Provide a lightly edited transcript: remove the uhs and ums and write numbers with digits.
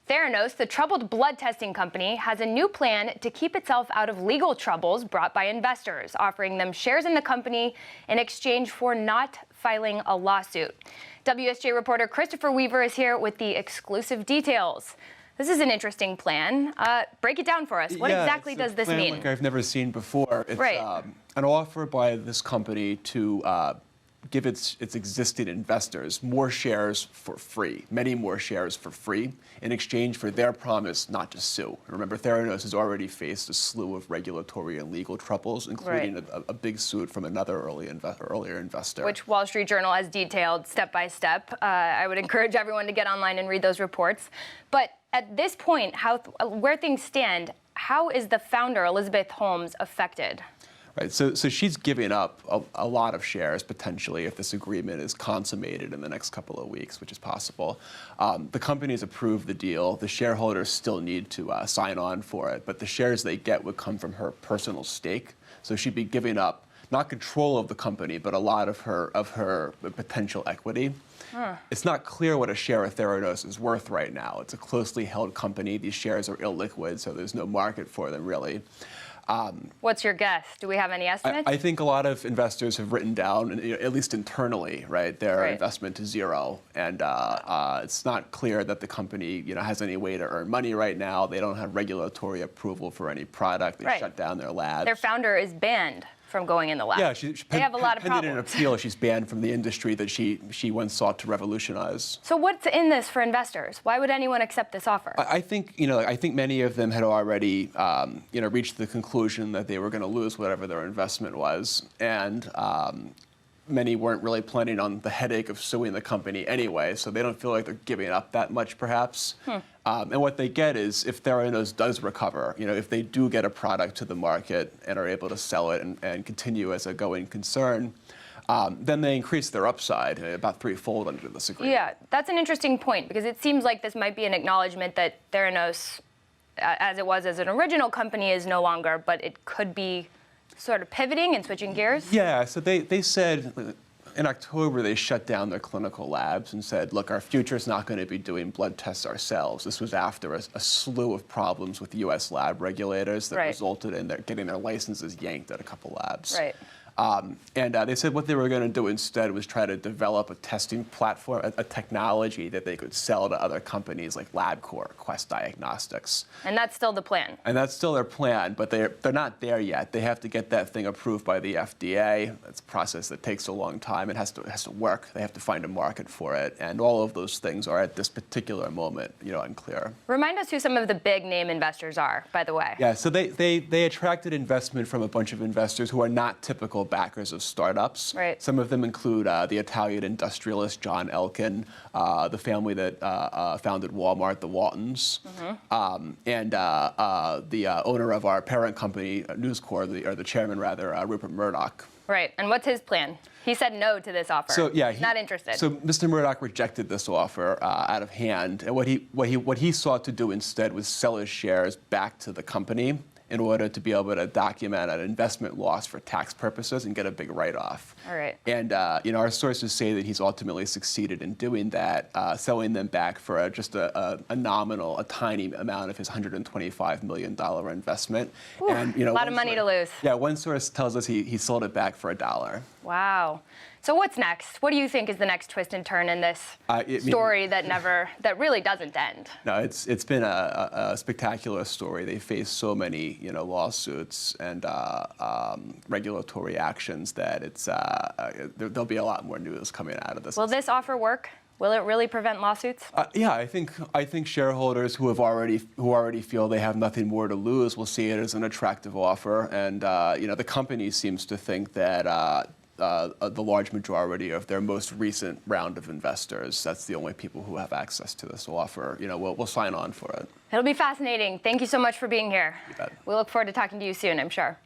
Theranos, the troubled blood testing company, has a new plan to keep itself out of legal troubles brought by investors, offering them shares in the company in exchange for not filing a lawsuit. WSJ reporter Christopher Weaver is here with the exclusive details. This is an interesting plan. Break it down for us. What exactly does this mean? Like I've never seen before. It's an offer by this company to give its existing investors more shares for free, many more shares for free, in exchange for their promise not to sue. Remember, Theranos has already faced a slew of regulatory and legal troubles, including a big suit from another earlier investor. Which Wall Street Journal has detailed step by step. I would encourage everyone to get online and read those reports. But at this point, where things stand, how is the founder, Elizabeth Holmes, affected? Right, so she's giving up a lot of shares, potentially, if this agreement is consummated in the next couple of weeks, which is possible. The company's approved the deal. The shareholders still need to sign on for it, but the shares they get would come from her personal stake. So she'd be giving up not control of the company, but a lot of her potential equity. It's not clear what a share of Theranos is worth right now. It's a closely held company. These shares are illiquid, so there's no market for them, really. What's your guess? Do we have any estimates? I think a lot of investors have written down, at least internally, their investment to zero, and it's not clear that the company, has any way to earn money right now. They don't have regulatory approval for any product. They shut down their labs. Their founder is banned from going in the lab. Yeah, they have a lot of problems. Pending an appeal, she's banned from the industry that she once sought to revolutionize. So what's in this for investors? Why would anyone accept this offer? I think, I think many of them had already, reached the conclusion that they were going to lose whatever their investment was, and many weren't really planning on the headache of suing the company anyway, so they don't feel like they're giving up that much, perhaps. And what they get is, if Theranos does recover, if they do get a product to the market and are able to sell it and continue as a going concern, then they increase their upside about threefold under this agreement. Yeah, that's an interesting point, because it seems like this might be an acknowledgement that Theranos, as it was as an original company, is no longer, but it could be sort of pivoting and switching gears? Yeah, so they said in October they shut down their clinical labs and said, look, our future's not going to be doing blood tests ourselves. This was after a slew of problems with U.S. lab regulators that resulted in getting their licenses yanked at a couple labs. And they said what they were going to do instead was try to develop a testing platform, a technology that they could sell to other companies like LabCorp, Quest Diagnostics. And that's still the plan? And that's still their plan, but they're not there yet. They have to get that thing approved by the FDA. That's a process that takes a long time. It has to work. They have to find a market for it. And all of those things are at this particular moment, unclear. Remind us who some of the big name investors are, by the way. Yeah, so they attracted investment from a bunch of investors who are not typical backers of startups. Some of them include the Italian industrialist John Elkann, the family that founded Walmart, the Waltons, and the owner of our parent company, News Corp, or the chairman rather, Rupert Murdoch. Right, and what's his plan? He said no to this offer. So yeah, not interested. So Mr. Murdoch rejected this offer out of hand, and what he sought to do instead was sell his shares back to the company in order to be able to document an investment loss for tax purposes and get a big write-off. All right. And our sources say that he's ultimately succeeded in doing that, selling them back for just a nominal, a tiny amount of his $125 million investment. Ooh, and a lot of money to lose. Yeah, one source tells us he sold it back for $1. Wow. So what's next? What do you think is the next twist and turn in this story that really doesn't end? No, it's been a spectacular story. They face so many lawsuits and regulatory actions that there'll be a lot more news coming out of this. Will this offer work? Will it really prevent lawsuits? Yeah, I think shareholders who already feel they have nothing more to lose will see it as an attractive offer, and the company seems to think that the large majority of their most recent round of investors, that's the only people who have access to this offer, will sign on for it. It'll be fascinating. Thank you so much for being here. You bet. We look forward to talking to you soon, I'm sure.